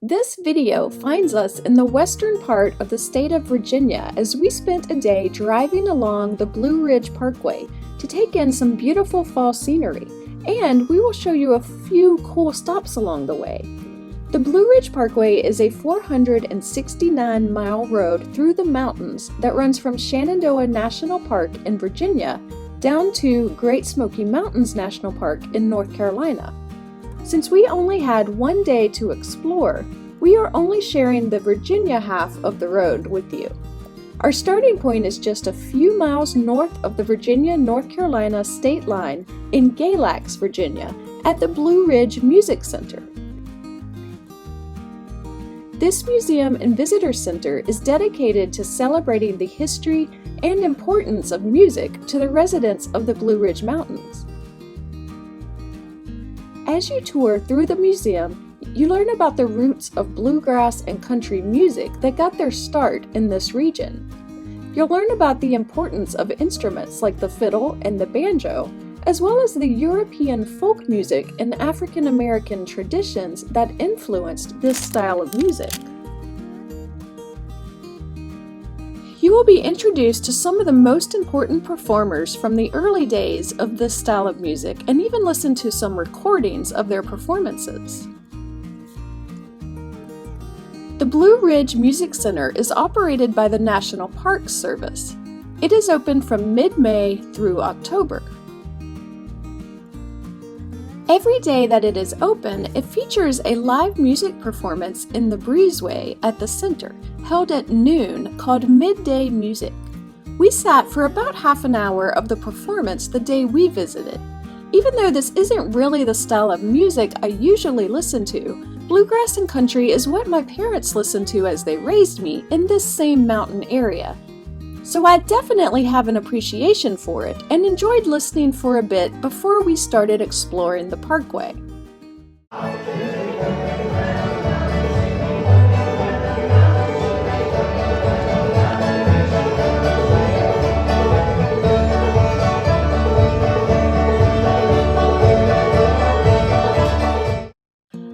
This video finds us in the western part of the state of Virginia as we spent a day driving along the Blue Ridge Parkway to take in some beautiful fall scenery, and we will show you a few cool stops along the way. The Blue Ridge Parkway is a 469-mile road through the mountains that runs from Shenandoah National Park in Virginia down to Great Smoky Mountains National Park in North Carolina. Since we only had one day to explore, we are only sharing the Virginia half of the road with you. Our starting point is just a few miles north of the Virginia-North Carolina state line in Galax, Virginia, at the Blue Ridge Music Center. This museum and visitor center is dedicated to celebrating the history and importance of music to the residents of the Blue Ridge Mountains. As you tour through the museum, you learn about the roots of bluegrass and country music that got their start in this region. You'll learn about the importance of instruments like the fiddle and the banjo, as well as the European folk music and African American traditions that influenced this style of music. You will be introduced to some of the most important performers from the early days of this style of music and even listen to some recordings of their performances. The Blue Ridge Music Center is operated by the National Park Service. It is open from mid-May through October. Every day that it is open, it features a live music performance in the breezeway at the center, held at noon, called Midday Music. We sat for about half an hour of the performance the day we visited. Even though this isn't really the style of music I usually listen to, bluegrass and country is what my parents listened to as they raised me in this same mountain area. So I definitely have an appreciation for it and enjoyed listening for a bit before we started exploring the Parkway.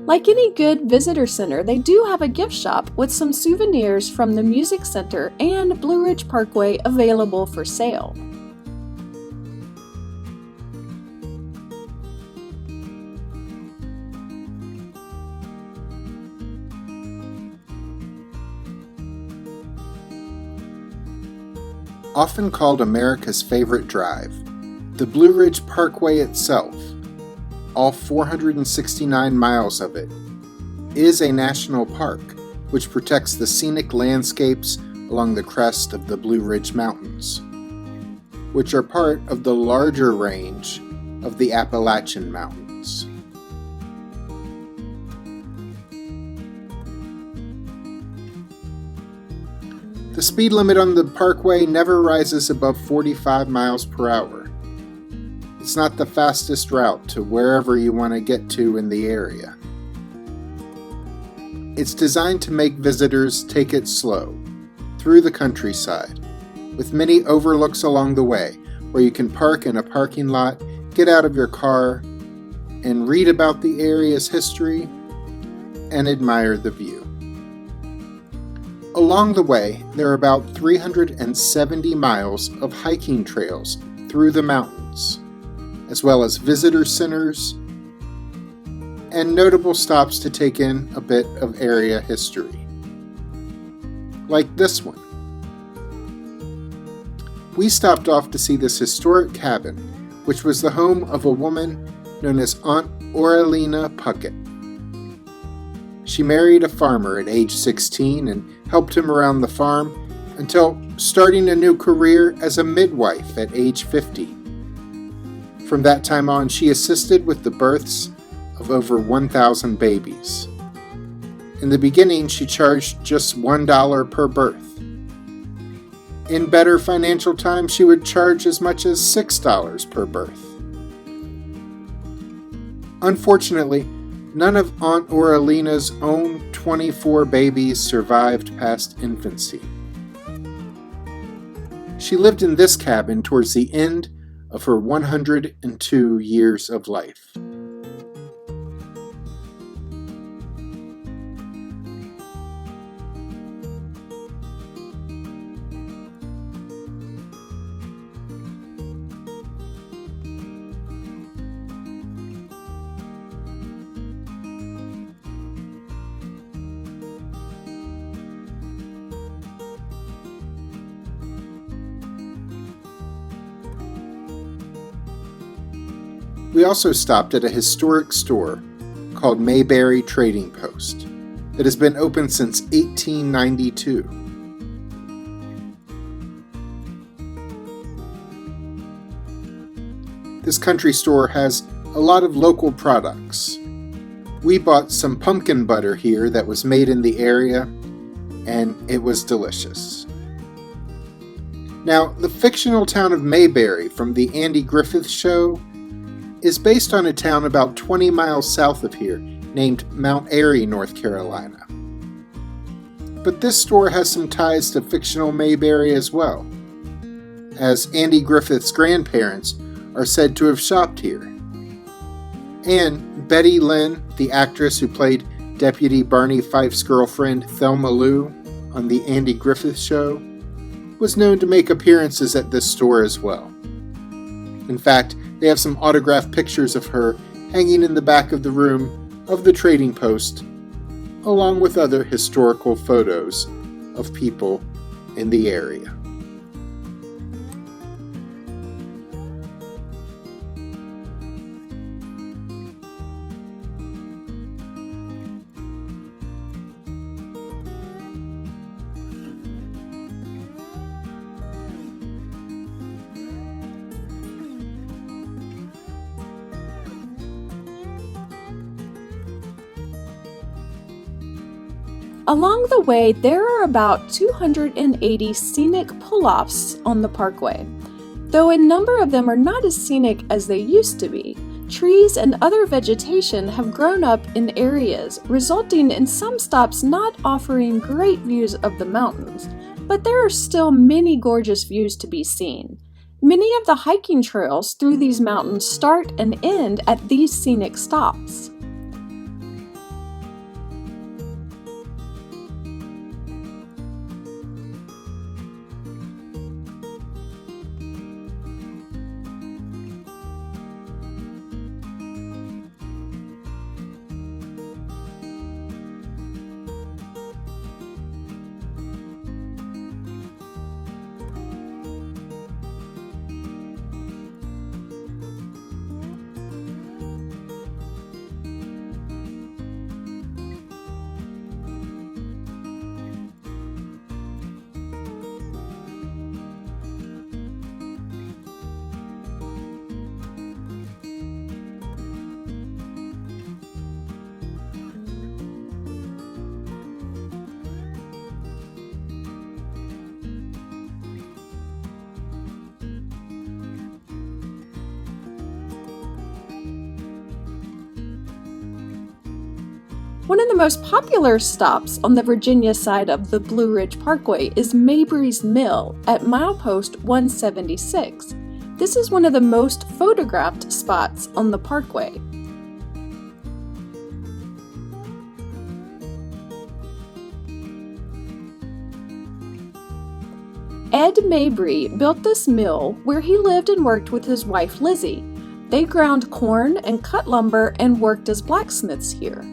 Like any good visitor center, they do have a gift shop with some souvenirs from the music center and Blue Ridge Parkway available for sale. Often called America's favorite drive, the Blue Ridge Parkway itself, all 469 miles of it, is a national park which protects the scenic landscapes along the crest of the Blue Ridge Mountains, which are part of the larger range of the Appalachian Mountains. The speed limit on the parkway never rises above 45 miles per hour. It's not the fastest route to wherever you want to get to in the area. It's designed to make visitors take it slow, through the countryside, with many overlooks along the way, where you can park in a parking lot, get out of your car, and read about the area's history and admire the view. Along the way, there are about 370 miles of hiking trails through the mountains, as well as visitor centers and notable stops to take in a bit of area history. Like this one. We stopped off to see this historic cabin, which was the home of a woman known as Aunt Oralina Puckett. She married a farmer at age 16 and helped him around the farm until starting a new career as a midwife at age 50. From that time on, she assisted with the births of over 1,000 babies. In the beginning, she charged just $1 per birth. In better financial times, she would charge as much as $6 per birth. Unfortunately, none of Aunt Oralina's own 24 babies survived past infancy. She lived in this cabin towards the end of her 102 years of life. We also stopped at a historic store called Mayberry Trading Post that has been open since 1892. This country store has a lot of local products. We bought some pumpkin butter here that was made in the area, and it was delicious. Now, the fictional town of Mayberry from the Andy Griffith Show is based on a town about 20 miles south of here named Mount Airy, North Carolina. But this store has some ties to fictional Mayberry as well, as Andy Griffith's grandparents are said to have shopped here. And Betty Lynn, the actress who played Deputy Barney Fife's girlfriend Thelma Lou on the Andy Griffith Show, was known to make appearances at this store as well. In fact, they have some autographed pictures of her hanging in the back of the room of the trading post, along with other historical photos of people in the area. Along the way, there are about 280 scenic pull-offs on the Parkway. Though a number of them are not as scenic as they used to be, trees and other vegetation have grown up in areas, resulting in some stops not offering great views of the mountains, but there are still many gorgeous views to be seen. Many of the hiking trails through these mountains start and end at these scenic stops. One of the most popular stops on the Virginia side of the Blue Ridge Parkway is Mabry Mill at milepost 176. This is one of the most photographed spots on the Parkway. Ed Mabry built this mill where he lived and worked with his wife Lizzie. They ground corn and cut lumber and worked as blacksmiths here.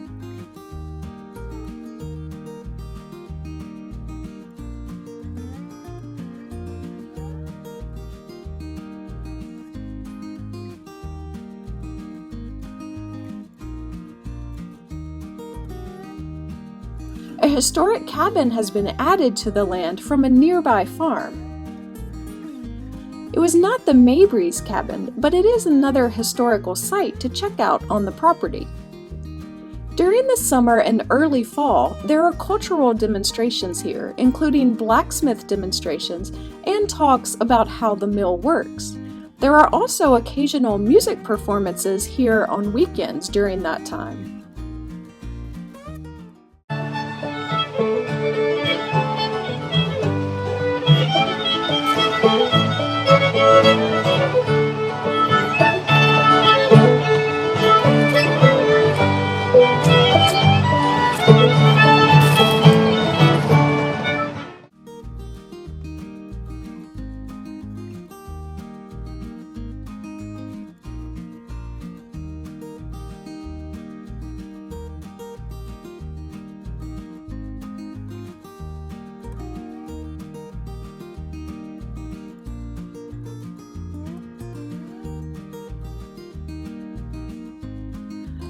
A historic cabin has been added to the land from a nearby farm. It was not the Mabry's cabin, but it is another historical site to check out on the property. During the summer and early fall, there are cultural demonstrations here, including blacksmith demonstrations and talks about how the mill works. There are also occasional music performances here on weekends during that time.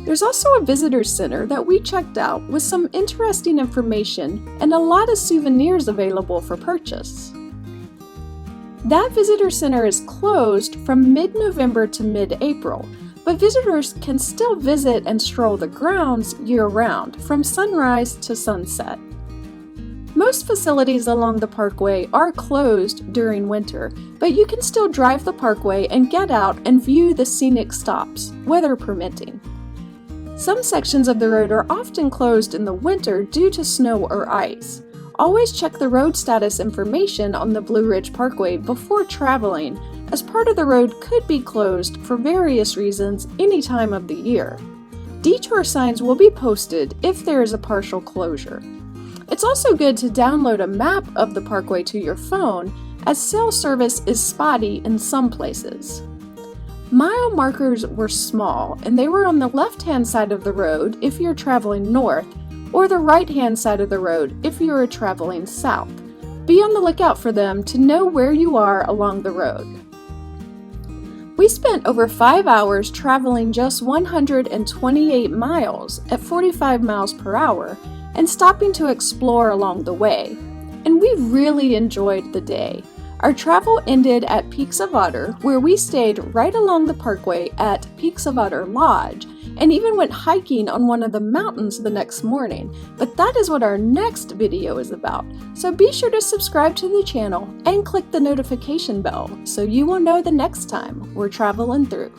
There's also a visitor center that we checked out with some interesting information and a lot of souvenirs available for purchase. That visitor center is closed from mid-November to mid-April, but visitors can still visit and stroll the grounds year-round from sunrise to sunset. Most facilities along the Parkway are closed during winter, but you can still drive the Parkway and get out and view the scenic stops, weather permitting. Some sections of the road are often closed in the winter due to snow or ice. Always check the road status information on the Blue Ridge Parkway before traveling, as part of the road could be closed for various reasons any time of the year. Detour signs will be posted if there is a partial closure. It's also good to download a map of the Parkway to your phone, as cell service is spotty in some places. Mile markers were small, and they were on the left-hand side of the road if you're traveling north, or the right-hand side of the road if you are traveling south. Be on the lookout for them to know where you are along the road. We spent over 5 hours traveling just 128 miles at 45 miles per hour and stopping to explore along the way, and we really enjoyed the day. Our travel ended at Peaks of Otter, where we stayed right along the Parkway at Peaks of Otter Lodge, and even went hiking on one of the mountains the next morning, but that is what our next video is about, so be sure to subscribe to the channel and click the notification bell so you will know the next time we're traveling through.